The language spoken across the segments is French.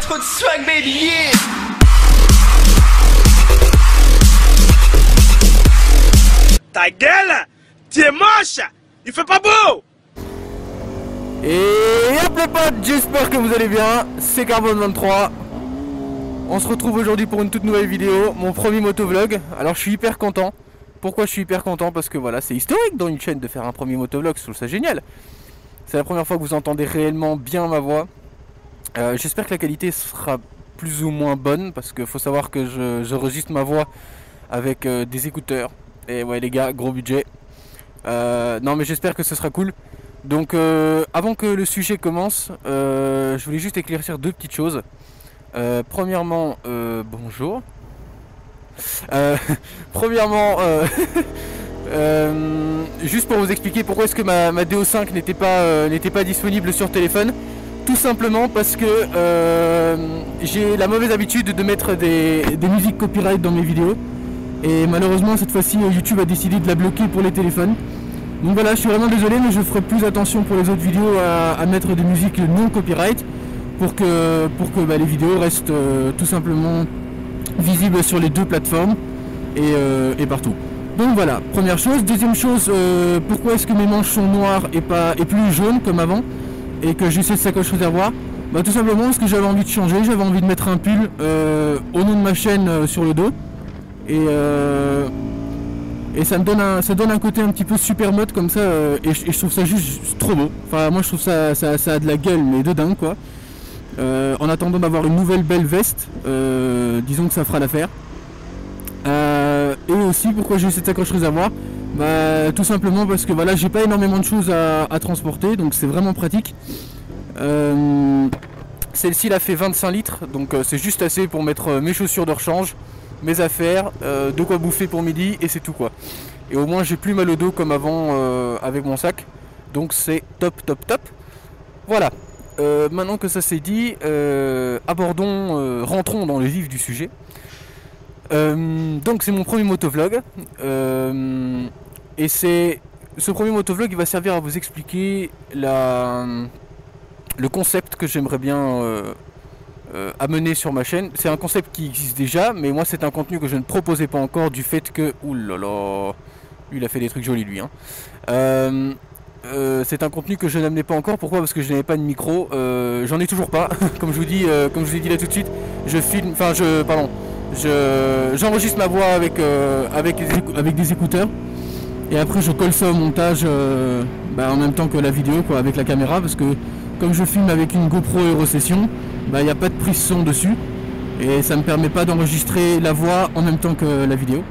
trop de swag, baby, yeah. Ta gueule, tu es moche, il fait pas beau. Et hop les potes, j'espère que vous allez bien, c'est Carbone23. On se retrouve aujourd'hui pour une toute nouvelle vidéo, mon premier motovlog. Alors je suis hyper content. Pourquoi je suis hyper content? Parce que voilà, c'est historique dans une chaîne de faire un premier motovlog, je trouve ça génial. C'est la première fois que vous entendez réellement bien ma voix. J'espère que la qualité sera plus ou moins bonne, parce qu'il faut savoir que j'enregistre ma voix avec des écouteurs. Et ouais les gars, gros budget. Non mais j'espère que ce sera cool. Donc avant que le sujet commence, je voulais juste éclaircir deux petites choses. Premièrement, bonjour. Premièrement, juste pour vous expliquer pourquoi est-ce que ma DO5 n'était pas disponible sur téléphone. Tout simplement parce que j'ai la mauvaise habitude de mettre des musiques copyright dans mes vidéos. Et malheureusement cette fois-ci YouTube a décidé de la bloquer pour les téléphones. Donc voilà, je suis vraiment désolé, mais je ferai plus attention pour les autres vidéos à mettre des musiques non copyright pour que les vidéos restent tout simplement visibles sur les deux plateformes et partout. Donc voilà, première chose. Deuxième chose, pourquoi est-ce que mes manches sont noires et plus jaunes comme avant et que j'ai cette sacoche réservoir? Bah tout simplement parce que j'avais envie de changer, j'avais envie de mettre un pull au nom de ma chaîne sur le dos et ça donne un côté un petit peu super mode comme ça et je trouve ça juste trop beau. Enfin moi je trouve ça a de la gueule mais de dingue quoi. En attendant d'avoir une nouvelle belle veste, disons que ça fera l'affaire. Et aussi pourquoi j'ai cette sacoche réservoir, bah tout simplement parce que voilà, j'ai pas énormément de choses à transporter, donc c'est vraiment pratique. Celle-ci elle a fait 25 litres, donc c'est juste assez pour mettre mes chaussures de rechange, mes affaires, de quoi bouffer pour midi et c'est tout quoi. Et au moins j'ai plus mal au dos comme avant avec mon sac, donc c'est top. Voilà. Maintenant que ça c'est dit, rentrons dans le vif du sujet. Donc c'est mon premier motovlog et ce premier motovlog il va servir à vous expliquer le concept que j'aimerais bien amener sur ma chaîne. C'est un concept qui existe déjà, mais moi c'est un contenu que je ne proposais pas encore du fait que... Oulala, lui il a fait des trucs jolis lui hein. C'est un contenu que je n'amenais pas encore. Pourquoi? Parce que je n'avais pas de micro. J'en ai toujours pas. Comme je vous dis là tout de suite, j'enregistre ma voix avec des écouteurs et après je colle ça au montage en même temps que la vidéo quoi, avec la caméra, parce que comme je filme avec une GoPro Hero Session, il n'y a pas de prise son dessus et ça me permet pas d'enregistrer la voix en même temps que la vidéo.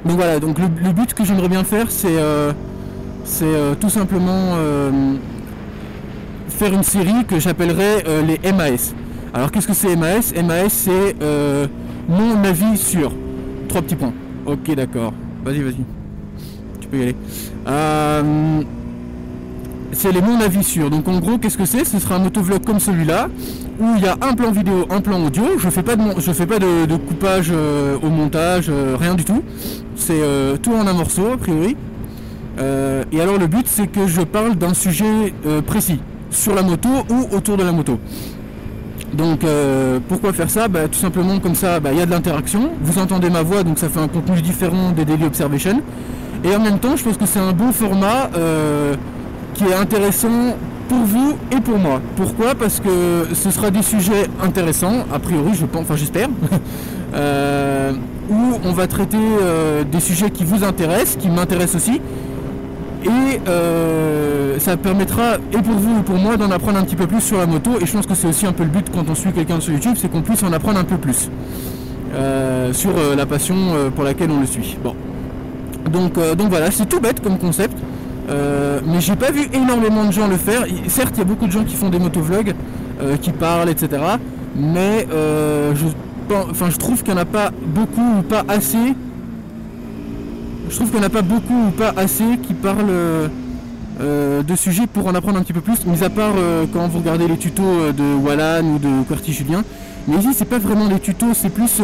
Donc voilà, donc le but que j'aimerais bien faire c'est tout simplement faire une série que j'appellerais les MAS. Alors qu'est-ce que c'est MAS? MAS c'est mon avis sur 3 petits points. Ok d'accord, vas-y, tu peux y aller. C'est les mon avis sur. Donc en gros qu'est-ce que c'est? Ce sera un motovlog comme celui-là où il y a un plan vidéo, un plan audio. Je fais pas de coupage au montage, rien du tout. C'est tout en un morceau a priori. Et alors le but c'est que je parle d'un sujet précis sur la moto ou autour de la moto. Donc pourquoi faire ça? Tout simplement comme ça il y a de l'interaction, vous entendez ma voix donc ça fait un contenu différent des Daily Observation. Et en même temps je pense que c'est un bon format qui est intéressant pour vous et pour moi. Pourquoi? Parce que ce sera des sujets intéressants, a priori je pense, enfin j'espère. Où on va traiter des sujets qui vous intéressent, qui m'intéressent aussi. Et ça permettra, et pour vous et pour moi, d'en apprendre un petit peu plus sur la moto. Et je pense que c'est aussi un peu le but quand on suit quelqu'un sur YouTube, c'est qu'on puisse en apprendre un peu plus sur la passion pour laquelle on le suit. Bon, donc voilà, c'est tout bête comme concept, mais j'ai pas vu énormément de gens le faire. Certes, il y a beaucoup de gens qui font des motovlogs, qui parlent, etc. Mais je trouve qu'il n'y en a pas beaucoup ou pas assez. Je trouve qu'il n'y en a pas beaucoup ou pas assez qui parlent de sujets pour en apprendre un petit peu plus, mis à part quand vous regardez les tutos de Wallan ou de QWERTY Julien. Mais ici c'est pas vraiment des tutos, c'est plus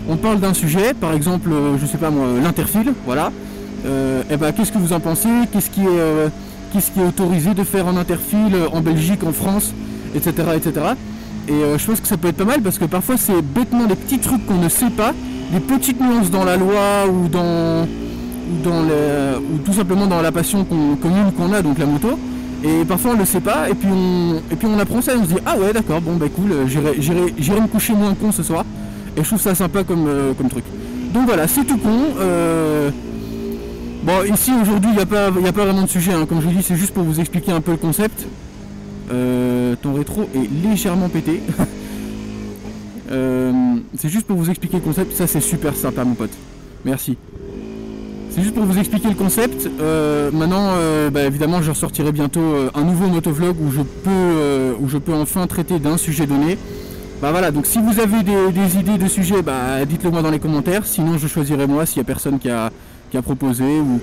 on parle d'un sujet, par exemple je sais pas moi, l'interfile, voilà. Qu'est-ce que vous en pensez, qu'est-ce qui est autorisé de faire en interfile en Belgique, en France, etc. Et je pense que ça peut être pas mal parce que parfois c'est bêtement des petits trucs qu'on ne sait pas, des petites nuances dans la loi ou ou tout simplement dans la passion commune qu'on a, donc la moto. Et parfois on le sait pas et puis on apprend ça et on se dit ah ouais d'accord, bon bah cool, j'irai me coucher moins con ce soir. Et je trouve ça sympa comme truc. Donc voilà, c'est tout con. Bon, ici aujourd'hui il n'y a pas vraiment de sujet, hein. Comme je vous dis, c'est juste pour vous expliquer un peu le concept. Ton rétro est légèrement pété. C'est juste pour vous expliquer le concept. Ça c'est super sympa mon pote. Merci. C'est juste pour vous expliquer le concept. Maintenant, bah, évidemment, je ressortirai bientôt un nouveau motovlog où je peux enfin traiter d'un sujet donné. Bah voilà, donc si vous avez des idées de sujets, bah, dites-le moi dans les commentaires. Sinon, je choisirai moi s'il n'y a personne qui a proposé ou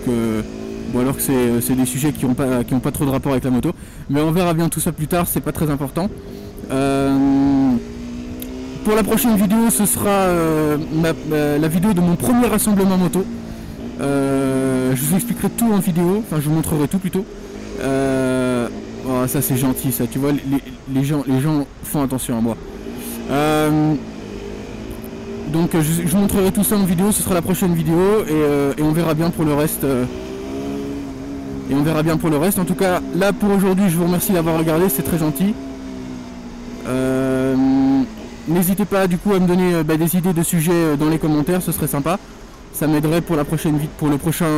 alors que c'est des sujets qui ont pas trop de rapport avec la moto. Mais on verra bien tout ça plus tard. C'est pas très important. Pour la prochaine vidéo, ce sera la vidéo de mon premier rassemblement moto. Je vous expliquerai tout en vidéo, enfin je vous montrerai tout plutôt. Oh, ça c'est gentil ça, tu vois, les gens font attention à moi. Donc je vous montrerai tout ça en vidéo, ce sera la prochaine vidéo et on verra bien pour le reste. En tout cas, là pour aujourd'hui, je vous remercie d'avoir regardé, c'est très gentil. N'hésitez pas du coup à me donner des idées de sujets dans les commentaires, ce serait sympa. Ça m'aiderait pour la prochaine pour le prochain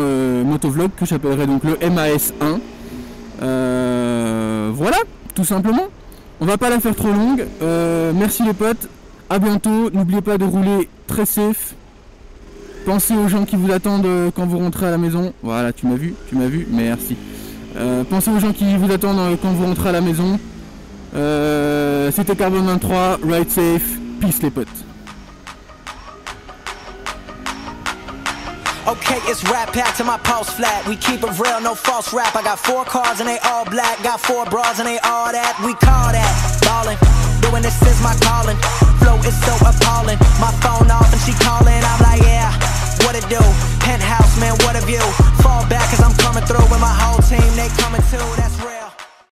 motovlog que j'appellerai donc le MAS1. Voilà, tout simplement. On va pas la faire trop longue. Merci les potes. À bientôt. N'oubliez pas de rouler très safe. Pensez aux gens qui vous attendent quand vous rentrez à la maison. Voilà, tu m'as vu, merci. Pensez aux gens qui vous attendent quand vous rentrez à la maison. C'était Carbone 23, ride safe, peace les potes. Okay, it's rap pack to my pulse flat. We keep it real, no false rap. I got 4 cars and they all black. Got 4 bras and they all that. We call that ballin'. Doing this is my calling. Flow is so appalling. My phone off and she calling. I'm like, yeah, what it do? Penthouse, man, what a view. Fall back cause I'm coming through with my whole team. They coming too. That's